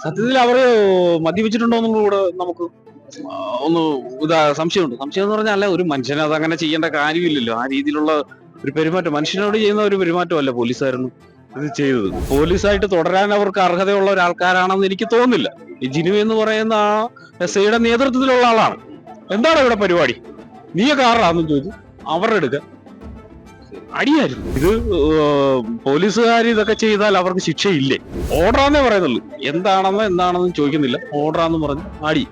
സത്യത്തിൽ അവര് മദ്യപിച്ചിട്ടുണ്ടോന്നും കൂടെ നമുക്ക് ഒന്ന് സംശയമുണ്ട്. സംശയം എന്ന് പറഞ്ഞാൽ ഒരു മനുഷ്യന് അതങ്ങനെ ചെയ്യേണ്ട കാര്യമില്ലല്ലോ. ആ രീതിയിലുള്ള ഒരു പെരുമാറ്റം മനുഷ്യനോട് ചെയ്യുന്ന ഒരു പെരുമാറ്റമല്ല പോലീസുകാരൊന്നും ഇത് ചെയ്തത്. പോലീസായിട്ട് തുടരാൻ അവർക്ക് അർഹതയുള്ള ഒരാൾക്കാരാണെന്ന് എനിക്ക് തോന്നുന്നില്ല. ഈ ജിനു എന്ന് പറയുന്ന ആ SI-യുടെ നേതൃത്വത്തിലുള്ള ആളാണ്. എന്താണ് ഇവിടെ പരിപാടി? നീയൊക്കെ ആരാണെന്ന് ചോദിച്ചു അവരുടെ എടുക്ക അടിയായിരുന്നു. ഇത് പോലീസുകാർ ഇതൊക്കെ ചെയ്താൽ അവർക്ക് ശിക്ഷയില്ലേ? ഓർഡറാന്നേ പറയുന്നുള്ളൂ. എന്താണെന്ന് ചോദിക്കുന്നില്ല. ഓർഡറാന്ന് പറഞ്ഞു അടി.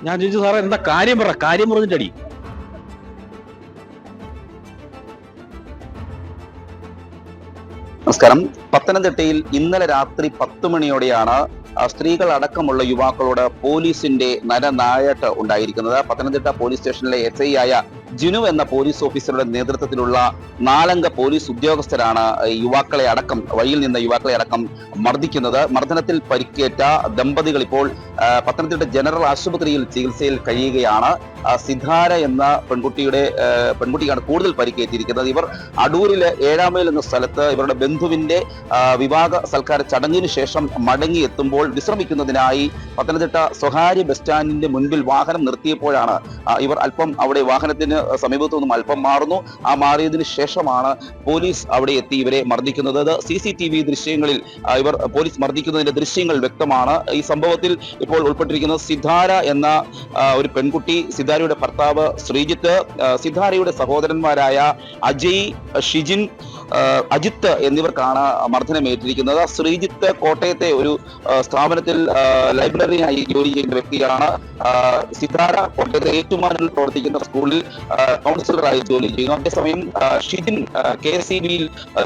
ഞാൻ ചോദിച്ചു സാറേ എന്താ കാര്യം പറ, കാര്യം പറഞ്ഞിട്ട് അടി. നമസ്കാരം. പത്തനംതിട്ടയിൽ ഇന്നലെ രാത്രി 10 മണിയോടെയാണ് സ്ത്രീകൾ അടക്കമുള്ള യുവാക്കളോട് പോലീസിന്റെ നരനായാട്ട് ഉണ്ടായിരിക്കുന്നത്. പത്തനംതിട്ട പോലീസ് സ്റ്റേഷനിലെ SI ആയ ജിനു എന്ന പോലീസ് ഓഫീസറുടെ നേതൃത്വത്തിലുള്ള 4 അംഗ പോലീസ് ഉദ്യോഗസ്ഥരാണ് വഴിയിൽ നിന്ന യുവാക്കളെ അടക്കം മർദ്ദിക്കുന്നത്. മർദ്ദനത്തിൽ പരിക്കേറ്റ ദമ്പതികൾ ഇപ്പോൾ പത്തനംതിട്ട ജനറൽ ആശുപത്രിയിൽ ചികിത്സയിൽ കഴിയുകയാണ്. സിദ്ധാര എന്ന പെൺകുട്ടിക്കാണ് കൂടുതൽ പരിക്കേറ്റിരിക്കുന്നത്. ഇവർ അടൂരിലെ 7 മൈൽ എന്ന സ്ഥലത്ത് ഇവരുടെ ബന്ധുവിന്റെ വിവാഹ സൽക്കാര ചടങ്ങിന് ശേഷം മടങ്ങി എത്തുമ്പോൾ വിശ്രമിക്കുന്നതിനായി പത്തനംതിട്ട സ്വകാര്യ ബസ് സ്റ്റാൻഡിന്റെ മുൻപിൽ വാഹനം നിർത്തിയപ്പോഴാണ് ഇവർ അല്പം അവിടെ വാഹനത്തിന് സമീപത്തു നിന്നും അല്പം മാറുന്നു. ആ മാറിയതിനു ശേഷമാണ് പോലീസ് അവിടെ എത്തി ഇവരെ മർദ്ദിക്കുന്നത്. CCTV ദൃശ്യങ്ങളിൽ ഇവർ പോലീസ് മർദ്ദിക്കുന്നതിന്റെ ദൃശ്യങ്ങൾ വ്യക്തമാണ്. ഈ സംഭവത്തിൽ ഇപ്പോൾ ഉൾപ്പെട്ടിരിക്കുന്നത് സിദ്ധാര എന്ന ഒരു പെൺകുട്ടി, സിദ്ധാരയുടെ ഭർത്താവ് ശ്രീജിത്ത്, സിദ്ധാരയുടെ സഹോദരന്മാരായ അജയ്, ഷിജിൻ, അജിത്ത് എന്നിവർക്കാണ് മർദ്ദനമേറ്റിരിക്കുന്നത്. ശ്രീജിത്ത് കോട്ടയത്തെ ഒരു സ്ഥാപനത്തിൽ ലൈബ്രറിയായി ജോലി ചെയ്യുന്ന വ്യക്തിയാണ്. സിദ്ധാര കോട്ടയത്തെ ഏറ്റുമാനൂരിൽ പ്രവർത്തിക്കുന്ന സ്കൂളിൽ കൗൺസിലറായി ജോലി ചെയ്യുന്നു. അതേസമയം ഷിജിൻ KCBയിൽ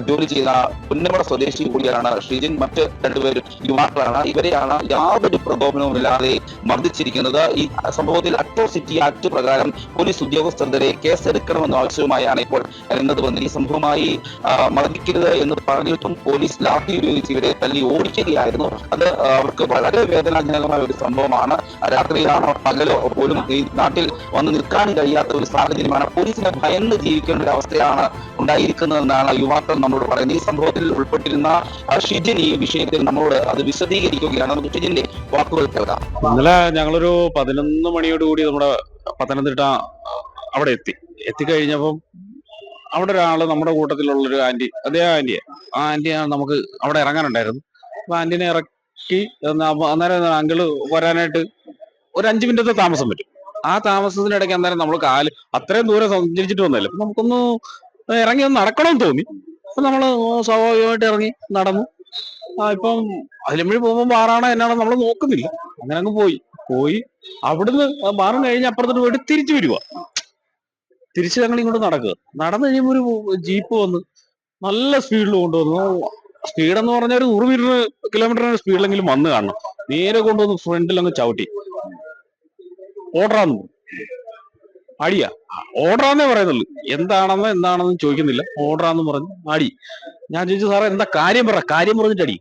ജോലി ചെയ്യുന്ന പുന്നമട സ്വദേശി കൂടിയാണ് ഷിജിൻ. മറ്റ് 2 പേരും യുവാക്കളാണ്. ഇവരെയാണ് യാതൊരു പ്രകോപനവുമില്ലാതെ മർദ്ദിച്ചിരിക്കുന്നത്. ഈ സംഭവത്തിൽ അട്രോസിറ്റി ആക്ട് പ്രകാരം പോലീസ് ഉദ്യോഗസ്ഥരെ കേസെടുക്കണമെന്ന ആവശ്യവുമായാണ് ഇപ്പോൾ രംഗത്ത് വന്നത്. ഈ സംഭവമായി മർദ്ദിക്കരുത് എന്ന് പറഞ്ഞിട്ടും പോലീസ് ലാത്തി ഉപയോഗിച്ച് ഇവരെ തല്ലി ഓടിക്കുകയായിരുന്നു. അത് അവർക്ക് വളരെ വേദനാജനകമായ ഒരു സംഭവമാണ്. രാത്രിയിലാണോ പകലോ പോലും ഈ നാട്ടിൽ വന്ന് നിൽക്കാൻ കഴിയാത്ത ഒരു സാഹചര്യമാണ്. പോലീസിനെ ഭയന്ന് ജീവിക്കേണ്ട ഒരു അവസ്ഥയാണ് ഉണ്ടായിരിക്കുന്നതെന്നാണ് യുവാക്കൾ നമ്മളോട് പറയുന്നത്. ഈ സംഭവത്തിൽ ഉൾപ്പെട്ടിരുന്ന ഷിജിൻ ഈ വിഷയത്തിൽ നമ്മളോട് അത് വിശദീകരിക്കുകയാണ്. നമുക്ക് ഷിജിന്റെ വാക്കുകൾ കേൾക്കാം. ഇന്നലെ ഞങ്ങളൊരു 11 മണിയോടുകൂടി നമ്മുടെ പത്തനംതിട്ട അവിടെ എത്തിക്കഴിഞ്ഞപ്പം അവിടെ ഒരാള് നമ്മുടെ കൂട്ടത്തിലുള്ളൊരു ആന്റി, ആ ആന്റിയാണ് നമുക്ക് അവിടെ ഇറങ്ങാനുണ്ടായിരുന്നു. അപ്പൊ ആന്റിനെ ഇറക്കി അന്നേരം അങ്കിള് വരാനായിട്ട് ഒരു 5 മിനിറ്റത്തെ താമസം പറ്റും. ആ താമസത്തിനിടയ്ക്ക് അന്നേരം നമ്മൾ അത്രയും ദൂരം സഞ്ചരിച്ചിട്ട് വന്നല്ലോ, അപ്പൊ നമുക്കൊന്ന് ഇറങ്ങി ഒന്ന് നടക്കണമെന്ന് തോന്നി. അപ്പൊ നമ്മള് സ്വാഭാവികമായിട്ട് ഇറങ്ങി നടന്നു. ഇപ്പം അതിലെമ്പഴി പോകുമ്പോ ബാറാണോ എന്നാണോ നമ്മൾ നോക്കുന്നില്ല. അങ്ങനെ അങ്ങ് പോയി അവിടുന്ന് ബാറും കഴിഞ്ഞ് അപ്പുറത്തോട്ട് പോയിട്ട് തിരിച്ചു തിരിച്ച് ഞങ്ങൾ ഇങ്ങോട്ട് നടന്നു കഴിയുമ്പോൾ ഒരു ജീപ്പ് വന്ന് നല്ല സ്പീഡിൽ കൊണ്ടുവന്നു. സ്പീഡെന്ന് പറഞ്ഞാൽ ഒരു 100 കിലോമീറ്റർ സ്പീഡിലെങ്കിലും വന്ന് കാണണം. നേരെ കൊണ്ടുവന്ന് ഫ്രണ്ടിൽ അങ്ങ് ചവിട്ടി. ഓർഡറാന്ന് അടിയാ. ഓർഡറാന്നേ പറയുന്നുള്ളൂ. എന്താണെന്ന് ചോദിക്കുന്നില്ല. ഓർഡറാന്ന് പറഞ്ഞു അടി. ഞാൻ ചോദിച്ചു സാറേ എന്താ കാര്യം പറ, കാര്യം പറഞ്ഞിട്ട് അടി.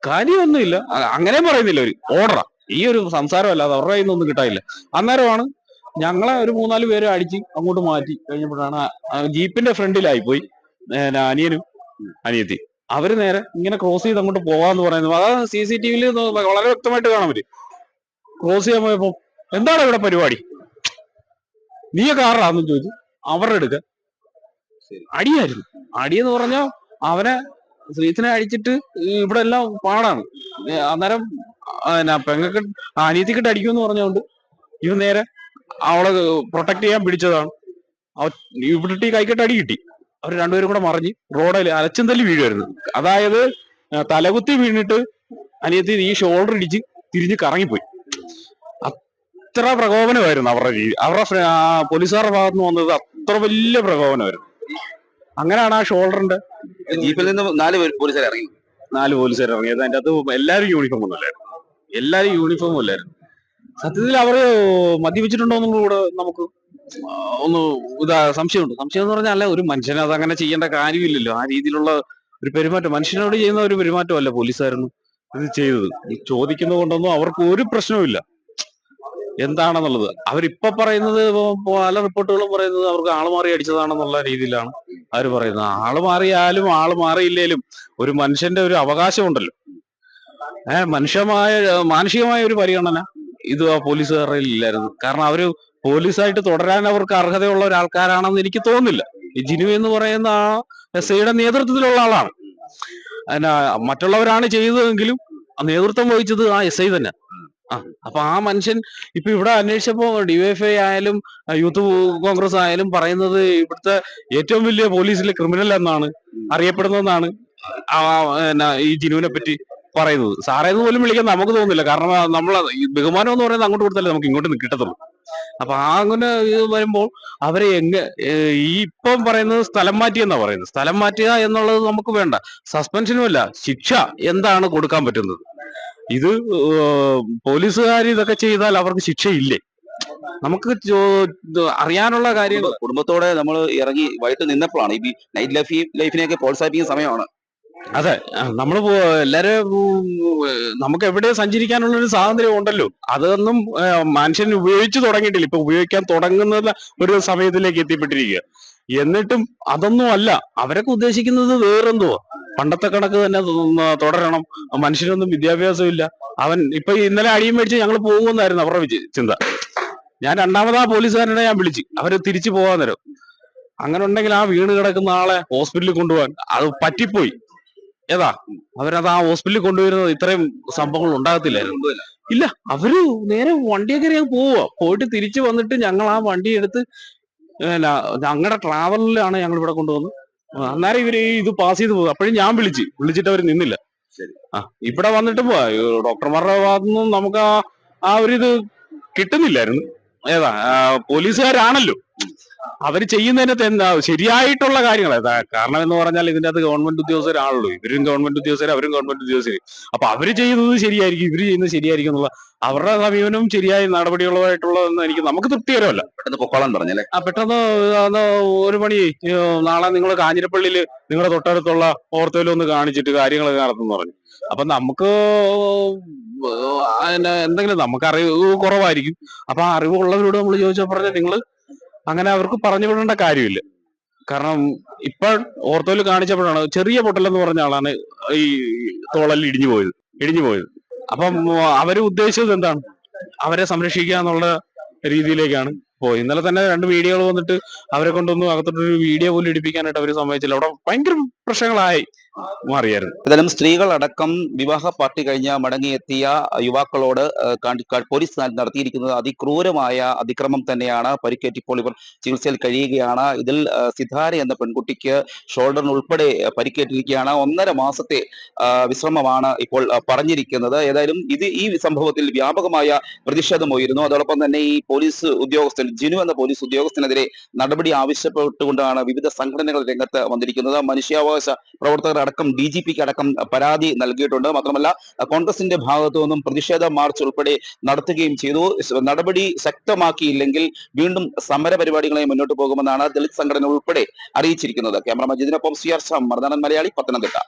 കാര്യമൊന്നുമില്ല, അങ്ങനെ പറയുന്നില്ല. ഒരു ഓർഡറാ. ഈ ഒരു സംസാരമല്ലാതെ അവരുടെ കയ്യിൽ നിന്നൊന്നും കിട്ടാനില്ല. അന്നേരമാണ് ഞങ്ങളെ ഒരു 3-4 പേരെ അടിച്ച് അങ്ങോട്ട് മാറ്റി കഴിഞ്ഞപ്പോഴാണ് ജീപ്പിന്റെ ഫ്രണ്ടിലായി പോയി അനിയനും അനിയത്തി. അവര് നേരെ ഇങ്ങനെ ക്രോസ് ചെയ്ത് അങ്ങോട്ട് പോവാന്ന് പറയുന്നത്. അതാ CCTV-യിൽ വളരെ വ്യക്തമായിട്ട് കാണാൻ പറ്റും. ക്രോസ് ചെയ്യാൻ പോയപ്പോ എന്താണ് ഇവിടെ പരിപാടി? നീയൊക്കെ ആരാണെന്ന് ചോദിച്ചു അവരുടെ എടുക്ക അടിയായിരുന്നു. അടിയെന്ന് പറഞ്ഞാൽ അവനെ ശ്രീത്തിനെ അടിച്ചിട്ട് ഇവിടെ എല്ലാം പാടാണ്. അന്നേരം പെങ്ങൾക്ക് അനിയത്തിക്കിട്ട് അടിക്കുമെന്ന് പറഞ്ഞുകൊണ്ട് ഇവൻ നേരെ അവളെ പ്രൊട്ടക്ട് ചെയ്യാൻ പിടിച്ചതാണ്. ഇവിടെ കൈക്കെട്ട് അടി കിട്ടി. അവർ 2 പേരും കൂടെ മറിഞ്ഞ് റോഡിൽ അലച്ചും തല്ലി വീഴുമായിരുന്നു. അതായത് തലകുത്തി വീണിട്ട് അനിയത്തി ഈ ഷോൾഡർ ഇടിച്ച് തിരിഞ്ഞ് കറങ്ങിപ്പോയി. അത്ര പ്രകോപനമായിരുന്നു അവരുടെ രീതി. അവരുടെ പോലീസുകാരുടെ ഭാഗത്ത് നിന്ന് വന്നത് അത്ര വലിയ പ്രകോപനമായിരുന്നു. അങ്ങനെയാണ് ആ ഷോൾഡറിന്റെ ജീപ്പിൽ നിന്ന് 4 പോലീസുകാർ ഇറങ്ങി. 4 പോലീസുകാർ ഇറങ്ങിയത്. അതിന്റെ അകത്ത് എല്ലാവരും യൂണിഫോം അല്ലായിരുന്നു. സത്യത്തിൽ അവര് മദ്യപിച്ചിട്ടുണ്ടോന്നും കൂടെ നമുക്ക് ഒന്ന് സംശയമുണ്ട്. സംശയം എന്ന് പറഞ്ഞാൽ ഒരു മനുഷ്യന് അതങ്ങനെ ചെയ്യേണ്ട കാര്യമില്ലല്ലോ. ആ രീതിയിലുള്ള ഒരു പെരുമാറ്റം മനുഷ്യനോട് ചെയ്യുന്ന ഒരു പെരുമാറ്റമല്ല പോലീസുകാരൊന്നും ഇത് ചെയ്തത്. ഈ ചോദിക്കുന്നത് കൊണ്ടൊന്നും അവർക്ക് ഒരു പ്രശ്നവുമില്ല എന്താണെന്നുള്ളത്. അവരിപ്പൊ പറയുന്നത്, പല റിപ്പോർട്ടുകളും പറയുന്നത് അവർക്ക് ആള് മാറി അടിച്ചതാണെന്നുള്ള രീതിയിലാണ് അവർ പറയുന്നത്. ആള് മാറിയാലും ആള് മാറിയില്ലേലും ഒരു മനുഷ്യന്റെ ഒരു അവകാശം ഉണ്ടല്ലോ. മാനുഷികമായ ഒരു പരിഗണന ഇത് ആ പോലീസുകാരുടെ ഇല്ലായിരുന്നു. കാരണം അവര് പോലീസായിട്ട് തുടരാൻ അവർക്ക് അർഹതയുള്ള ഒരാൾക്കാരാണെന്ന് എനിക്ക് തോന്നുന്നില്ല. ഈ ജിനു എന്ന് പറയുന്ന ആ SI-യുടെ നേതൃത്വത്തിലുള്ള ആളാണ്. എന്നാ മറ്റുള്ളവരാണ് ചെയ്തതെങ്കിലും നേതൃത്വം വഹിച്ചത് ആ SI തന്നെ. അപ്പൊ ആ മനുഷ്യൻ ഇപ്പൊ ഇവിടെ അന്വേഷിച്ചപ്പോ DYFI ആയാലും യൂത്ത് കോൺഗ്രസ് ആയാലും പറയുന്നത് ഇവിടുത്തെ ഏറ്റവും വലിയ പോലീസിലെ ക്രിമിനൽ എന്നാണ് അറിയപ്പെടുന്നതെന്നാണ് ഈ ജിനുവിനെ പറ്റി പറയുന്നത്. സാറേന്ന് പോലും വിളിക്കാൻ നമുക്ക് തോന്നുന്നില്ല. കാരണം നമ്മൾ ഈ ബഹുമാനം എന്ന് പറയുന്നത് അങ്ങോട്ട് കൊടുത്തല്ലേ നമുക്ക് ഇങ്ങോട്ട് കിട്ടത്തുള്ളൂ. അപ്പൊ അങ്ങനെ ഇത് വരുമ്പോൾ അവരെ ഈ ഇപ്പം പറയുന്നത് സ്ഥലം മാറ്റി എന്നാ പറയുന്നത്. സ്ഥലം മാറ്റുക എന്നുള്ളത് നമുക്ക് വേണ്ട. സസ്പെൻഷനും അല്ല, ശിക്ഷ എന്താണ് കൊടുക്കാൻ പറ്റുന്നത്? ഇത് പോലീസുകാർ ഇതൊക്കെ ചെയ്താൽ അവർക്ക് ശിക്ഷയില്ലേ? നമുക്ക് അറിയാനുള്ള കാര്യങ്ങൾ. കുടുംബത്തോടെ നമ്മൾ ഇറങ്ങി വൈകിട്ട് നിന്നപ്പോഴാണ് ഈ നൈറ്റ് ലൈഫിനെയൊക്കെ പ്രോത്സാഹിപ്പിക്കുന്ന സമയമാണ്. അതെ, നമ്മള് എല്ലാരും നമുക്ക് എവിടെ സഞ്ചരിക്കാനുള്ള ഒരു സ്വാതന്ത്ര്യം ഉണ്ടല്ലോ. അതൊന്നും മനുഷ്യൻ ഉപയോഗിച്ചു തുടങ്ങിയിട്ടില്ല. ഇപ്പൊ ഉപയോഗിക്കാൻ തുടങ്ങുന്ന ഒരു സമയത്തിലേക്ക് എത്തിപ്പെട്ടിരിക്കുക. എന്നിട്ടും അതൊന്നും അല്ല, അവരൊക്കെ ഉദ്ദേശിക്കുന്നത് വേറെന്തോ. പണ്ടത്തെ കണക്ക് തന്നെ തുടരണം. മനുഷ്യനൊന്നും വിദ്യാഭ്യാസം ഇല്ല. അവൻ ഇപ്പൊ ഇന്നലെ അടിയും മേടിച്ച് ഞങ്ങൾ പോകുമെന്നായിരുന്നു അവരുടെ ചിന്ത. ഞാൻ രണ്ടാമതാ പോലീസുകാരനെ ഞാൻ വിളിച്ച് അവര് തിരിച്ചു പോകാൻ നേരം. അങ്ങനെ ഉണ്ടെങ്കിൽ ആ വീണ് കിടക്കുന്ന ആളെ ഹോസ്പിറ്റലിൽ കൊണ്ടുപോകാൻ അത് പറ്റിപ്പോയി. അവരത് ആ ഹോസ്പിറ്റലിൽ കൊണ്ടുവരുന്നത് ഇത്രയും സംഭവങ്ങൾ ഉണ്ടാകത്തില്ലായിരുന്നു. ഇല്ല, അവര് നേരെ വണ്ടിയൊക്കെ പോയിട്ട് തിരിച്ചു വന്നിട്ട് ഞങ്ങൾ ആ വണ്ടി എടുത്ത് ഞങ്ങളുടെ ട്രാവലറിലാണ് ഞങ്ങൾ ഇവിടെ കൊണ്ടുവന്ന്. അന്നേരം ഇവര് ഇത് പാസ് ചെയ്ത് പോകും. അപ്പോഴും ഞാൻ വിളിച്ചിട്ട് അവർ നിന്നില്ല. ഇവിടെ വന്നിട്ട് ഡോക്ടർമാരുടെ ഭാഗത്തുനിന്നും നമുക്ക് ആ ഒരു ഇത് കിട്ടുന്നില്ലായിരുന്നു. പോലീസുകാരാണല്ലോ അവര് ചെയ്യുന്നതിനകത്ത് എന്താ ശരിയായിട്ടുള്ള കാര്യങ്ങൾ. കാരണം എന്ന് പറഞ്ഞാൽ ഇതിന്റെ അകത്ത് ഗവൺമെന്റ് ഉദ്യോഗസ്ഥരാണല്ലോ. ഇവരും ഗവൺമെന്റ് ഉദ്യോഗസ്ഥർ, അവരും ഗവൺമെന്റ് ഉദ്യോഗസ്ഥര്. അപ്പൊ അവര് ചെയ്യുന്നത് ശരിയായിരിക്കും, ഇവര് ചെയ്യുന്നത് ശരിയായിരിക്കും എന്നുള്ള അവരുടെ സമീപനവും ശരിയായ നടപടികളുമായിട്ടുള്ളതെന്ന് നമുക്ക് തൃപ്തികരമല്ല. പെട്ടെന്ന് പൊക്കോളാൻ പറഞ്ഞല്ലേ? പെട്ടെന്ന് 1 മണി നാളെ നിങ്ങൾ കാഞ്ഞിരപ്പള്ളിയില് നിങ്ങളുടെ തൊട്ടടുത്തുള്ള ഓർത്തോയിലൊന്ന് കാണിച്ചിട്ട് കാര്യങ്ങളൊക്കെ നടത്തുന്നു പറഞ്ഞു. അപ്പൊ നമുക്ക് എന്തെങ്കിലും നമുക്ക് അറിവ് കുറവായിരിക്കും. അപ്പൊ ആ അറിവുള്ളവരോട് നമ്മൾ ചോദിച്ചാൽ പറഞ്ഞാൽ നിങ്ങള് അങ്ങനെ അവർക്ക് പറഞ്ഞു വിടേണ്ട കാര്യമില്ല. കാരണം ഇപ്പൊ ഓർത്തോയിൽ കാണിച്ചപ്പോഴാണ് ചെറിയ പൊട്ടലെന്ന് പറഞ്ഞ ആളാണ് ഈ തോളൽ ഇടിഞ്ഞു പോയത്. അപ്പം അവര് ഉദ്ദേശിച്ചത് എന്താണ്? അവരെ സംരക്ഷിക്കുക എന്നുള്ള രീതിയിലേക്കാണ് പോയി. ഇന്നലെ തന്നെ 2 വീഡിയോകൾ വന്നിട്ട് അവരെ കൊണ്ടൊന്നും അകത്തോട്ടൊരു വീഡിയോ പോലും ഇടിപ്പിക്കാനായിട്ട് അവര് സമ്മതിച്ചില്ല. അവിടെ ഭയങ്കര പ്രശ്നങ്ങളായി മാറിയായിരുന്നു. ഏതായാലും സ്ത്രീകളടക്കം വിവാഹ പാർട്ടി കഴിഞ്ഞ് മടങ്ങിയെത്തിയ യുവാക്കളോട് പോലീസ് നടത്തിയിരിക്കുന്നത് അതിക്രൂരമായ അതിക്രമം തന്നെയാണ്. പരിക്കേറ്റിപ്പോൾ ഇവർ ചികിത്സയിൽ കഴിയുകയാണ്. ഇതിൽ സിതാര എന്ന പെൺകുട്ടിക്ക് ഷോൾഡറിന് ഉൾപ്പെടെ പരിക്കേറ്റിരിക്കുകയാണ്. 1.5 മാസത്തെ വിശ്രമമാണ് ഇപ്പോൾ പറഞ്ഞിരിക്കുന്നത്. ഏതായാലും ഈ സംഭവത്തിൽ വ്യാപകമായ പ്രതിഷേധമായിരുന്നു. അതോടൊപ്പം തന്നെ ഈ പോലീസ് ഉദ്യോഗസ്ഥൻ ജിനു എന്ന പോലീസ് ഉദ്യോഗസ്ഥനെതിരെ നടപടി ആവശ്യപ്പെട്ടുകൊണ്ടാണ് വിവിധ സംഘടനകൾ രംഗത്ത് വന്നിരിക്കുന്നത്. മനുഷ്യാവകാശ പ്രവർത്തകർ അടക്കം DGPക്ക് അടക്കം പരാതി നൽകിയിട്ടുണ്ട്. മാത്രമല്ല കോൺഗ്രസിന്റെ ഭാഗത്തു നിന്നും പ്രതിഷേധ മാർച്ച് ഉൾപ്പെടെ നടത്തുകയും ചെയ്തു. നടപടി ശക്തമാക്കിയില്ലെങ്കിൽ വീണ്ടും സമര പരിപാടികളെ മുന്നോട്ട് പോകുമെന്നാണ് ദളിത് സംഘടന ഉൾപ്പെടെ അറിയിച്ചിരിക്കുന്നത്. Cameraman ജിതിനൊപ്പം CR Shyam, Marunadan Malayali, Pathanamthitta.